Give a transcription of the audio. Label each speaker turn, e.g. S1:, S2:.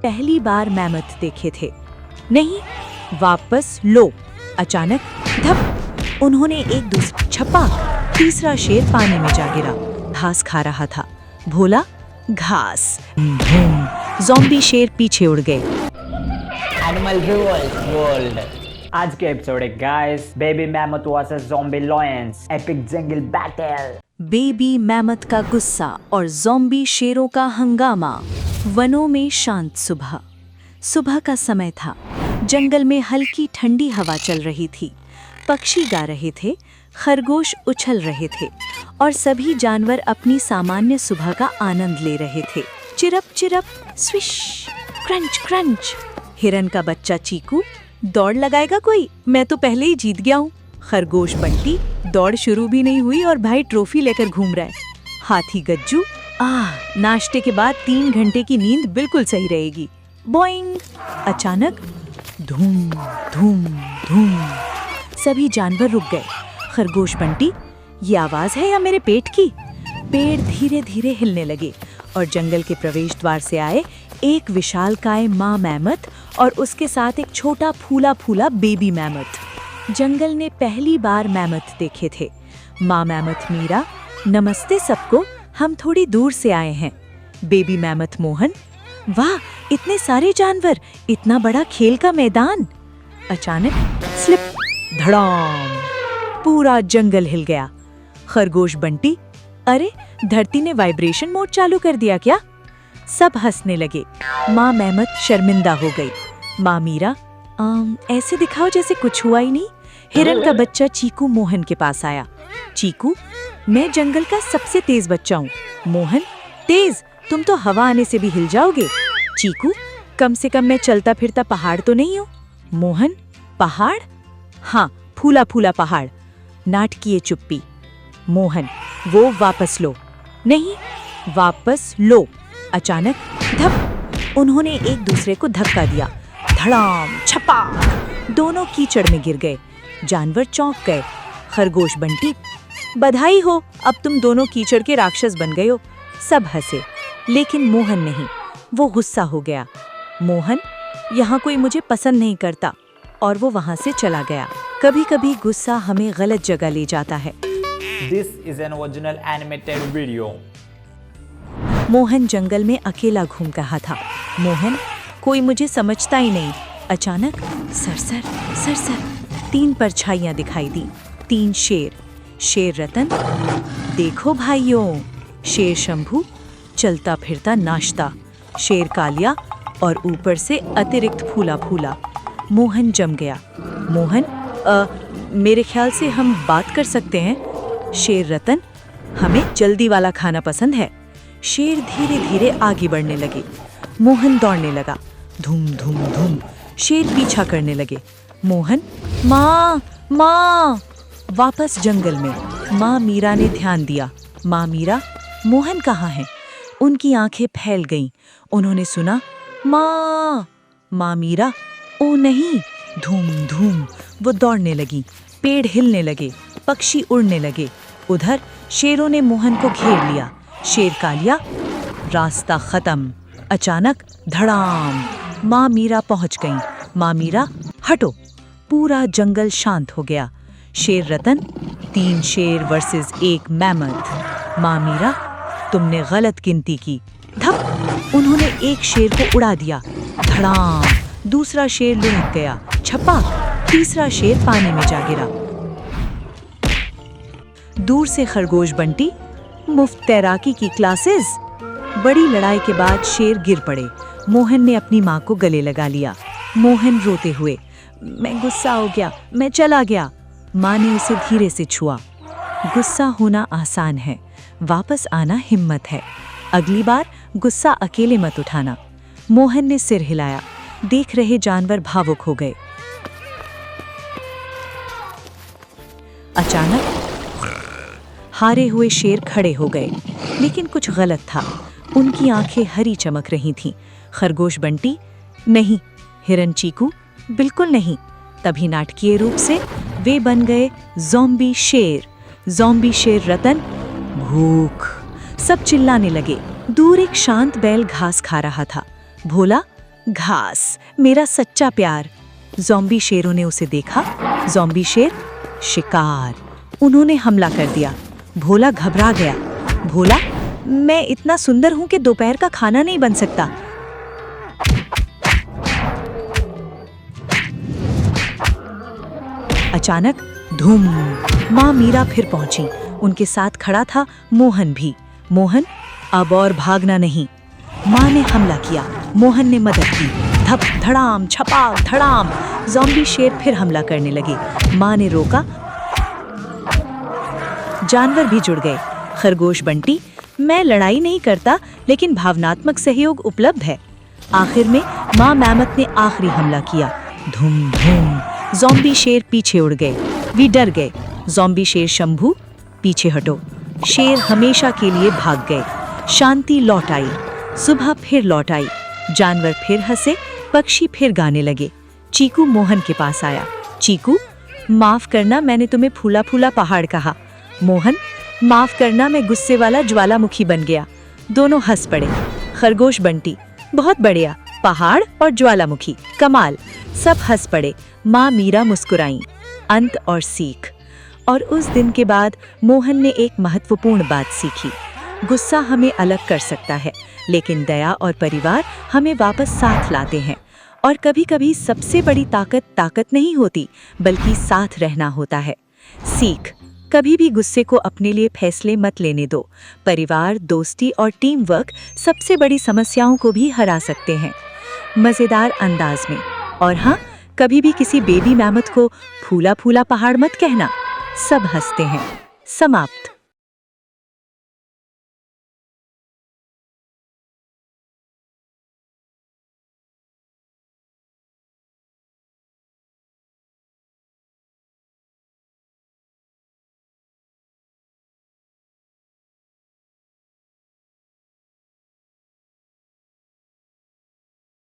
S1: पहली बार मैमथ देखे थे। नहीं, वापस लो। अचानक धप, उन्होंने एक दूसरे छपाक, तीसरा शेर पानी में जा गिरा। घास खा रहा था। भोला घास। धूम, ज़ॉम्बी शेर पीछे उड़ गए।
S2: Animal world. आज के एपिसोड है guys, baby mammoth versus zombie lions, epic jungle battle.
S1: Baby mammoth का गुस्सा और ज़ॉम्बी शेरों का हंगामा। वनों में शांत सुबह। सुबह का समय था। जंगल में हल्की ठंडी हवा चल रही थी। पक्षी गा रहे थे, खरगोश उछल रहे थे और सभी जानवर अपनी सामान्य सुबह का आनंद ले रहे थे। Chirp chirp, swish, crunch crunch. हिरन का बच्चा चीकू, दौड़ लगाएगा कोई? मैं तो पहले ही जीत गया हूँ। खरगोश बंटी, दौड़ शुरू भी नहीं हुई और भाई ट्रॉफी लेकर घूम रहा है। हाथी गज्जू, नाश्ते के बाद 3 घंटे की नींद बिल्कुल सही रहेगी। बोइंग। अचानक धूम धूम धूम, सभी जानवर रुक गए। खरगोश बंटी, ये आवाज है या मेरे पेट की? पेड़ धीरे धीरे हिलने लगे और जंगल के प्रवेश द्वार से आए एक विशालकाय माँ मैमथ और उसके साथ एक छोटा फूला फूला बेबी मैमथ। जंगल ने पहली बार मैमथ देखे थे। माँ मैमथ मीरा, नमस्ते सबको, हम थोड़ी दूर से आए हैं। बेबी मैमथ मोहन, वाह इतने सारे जानवर, इतना बड़ा खेल का मैदान। अचानक स्लिप, धड़ाम, पूरा जंगल हिल गया। खरगोश बंटी, अरे धरती ने वाइब्रेशन मोड चालू कर दिया क्या? सब हंसने लगे। माँ मैमथ शर्मिंदा हो गई। माँ मीरा, ऐसे दिखाओ जैसे कुछ हुआ ही नहीं। हिरन का बच्चा चीकू मोहन के पास आया। चीकू, मैं जंगल का सबसे तेज बच्चा हूँ। मोहन, तेज? तुम तो हवा आने से भी हिल जाओगे। चीकू, कम से कम मैं चलता फिरता पहाड़ तो नहीं हूँ। मोहन, पहाड़? हाँ, फूला फूला पहाड़। नाटकीय चुप्पी। मोहन, वो वापस लो। नहीं, वापस लो। अचानक धप, उन्होंने एक दूसरे को धक्का दिया। धड़ाम, छपाक, दोनों कीचड़ में गिर गए। जानवर चौंक गए। खरगोश बंटी, बधाई हो, अब तुम दोनों कीचड़ के राक्षस बन गए हो। सब हंसे, लेकिन मोहन नहीं, वो गुस्सा हो गया। मोहन, यहाँ कोई मुझे पसंद नहीं करता, और वो वहाँ से चला गया। कभी कभी गुस्सा हमें गलत जगह ले जाता है।
S2: This is an original animated video.
S1: Mohan जंगल में अकेला घूम रहा था। मोहन, कोई मुझे समझता ही नहीं। अचानक सरसर सरसर 3 परछाइयां दिखाई दी। 3 शेर। शेर रतन, देखो भाइयों। शेर शंभू, चलता फिरता नाश्ता। शेर कालिया, और ऊपर से अतिरिक्त फूला फूला। मोहन जम गया। मोहन, मेरे ख्याल से हम बात कर सकते हैं। शेर रतन, हमें जल्दी वाला खाना पसंद है। शेर धीरे धीरे आगे बढ़ने लगे। मोहन दौड़ने लगा। धूम धूम धूम, शेर पीछा करने लगे। मोहन, माँ माँ। वापस जंगल में माँ मीरा ने ध्यान दिया। माँ मीरा, मोहन कहाँ है? उनकी आंखें फैल गईं। उन्होंने सुना, माँ। माँ मीरा, ओ नहीं। धूम धूम, वो दौड़ने लगी। पेड़ हिलने लगे, पक्षी उड़ने लगे। उधर शेरों ने मोहन को घेर लिया। शेर कालिया, रास्ता खत्म। अचानक धड़ाम, माँ मीरा पहुंच गईं। माँ मीरा, हटो। पूरा जंगल शांत हो गया। शेर रतन, 3 शेर वर्सेस 1 मैमथ। माँ मीरा, तुमने गलत गिनती की। धप, उन्होंने एक शेर को उड़ा दिया। धड़ाम, दूसरा शेर लुढ़क गया। छपा, तीसरा शेर पानी में जा गिरा। दूर से खरगोश बंटी, मुफ्त तैराकी की क्लासेस। बड़ी लड़ाई के बाद शेर गिर पड़े। मोहन ने अपनी माँ को गले लगा लिया। मोहन रोते हुए, मैं गुस्सा हो गया, मैं चला गया। माँ ने उसे धीरे से छुआ। गुस्सा होना आसान है, वापस आना हिम्मत है। अगली बार गुस्सा अकेले मत उठाना। मोहन ने सिर हिलाया। देख रहे जानवर भावुक हो गए। अचानक हारे हुए शेर खड़े हो गए, लेकिन कुछ गलत था। उनकी आंखें हरी चमक रही थीं। खरगोश बंटी, नहीं। हिरन चीकू, बिल्कुल नहीं। तभी नाटकीय रूप से वे बन गए ज़ॉम्बी शेर। ज़ॉम्बी शेर रतन, भूख। सब चिल्लाने लगे। दूर एक शांत बैल घास खा रहा था। भोला, घास, मेरा सच्चा प्यार। ज़ॉम्बी शेरों ने उसे देखा। ज़ॉम्बी शेर, शिकार। उन्होंने हमला कर दिया। भोला घबरा गया। भोला, मैं इतना सुंदर हूं कि दोपहर का खाना नहीं बन सकता। अचानक धूम, माँ मीरा फिर पहुंची। उनके साथ खड़ा था मोहन भी। मोहन, अब और भागना नहीं। माँ ने हमला किया, मोहन ने मदद की। धप धड़ाम, छपाक धड़ाम, ज़ॉम्बी शेर फिर हमला करने लगे। माँ ने रोका। जानवर भी जुड़ गए। खरगोश बंटी, मैं लड़ाई नहीं करता, लेकिन भावनात्मक सहयोग उपलब्ध है। आखिर में माँ मैमथ ने आखिरी हमला किया। धूम धूम, ज़ॉम्बी शेर पीछे उड़ गए। वे डर गए। ज़ॉम्बी शेर शंभू, पीछे हटो। शेर हमेशा के लिए भाग गए। शांति लौट आई। सुबह फिर लौट आई। जानवर फिर हंसे, पक्षी फिर गाने लगे। चीकू मोहन के पास आया। चीकू, माफ करना, मैंने तुम्हें फूला फूला पहाड़ कहा। मोहन, माफ करना, मैं गुस्से वाला ज्वालामुखी बन गया। दोनों हंस पड़े। खरगोश बंटी, बहुत बढ़िया, पहाड़ और ज्वालामुखी, कमाल। सब हंस पड़े। माँ मीरा मुस्कुराई। अंत और सीख। और उस दिन के बाद मोहन ने एक महत्वपूर्ण बात सीखी। गुस्सा हमें अलग कर सकता है, लेकिन दया और परिवार हमें वापस साथ लाते हैं। और कभी-कभी सबसे बड़ी ताकत नहीं होती, बल्कि साथ रहना होता है। सीख, कभी भी गुस्से को अपने लिए फैसले मत लेने दो। परिवार, दोस्ती और टीम वर्क सबसे बड़ी समस्याओं को भी हरा सकते हैं, मजेदार अंदाज में। और हाँ, कभी भी किसी बेबी मैमथ को फूला फूला पहाड़ मत कहना। सब हंसते हैं। समाप्त।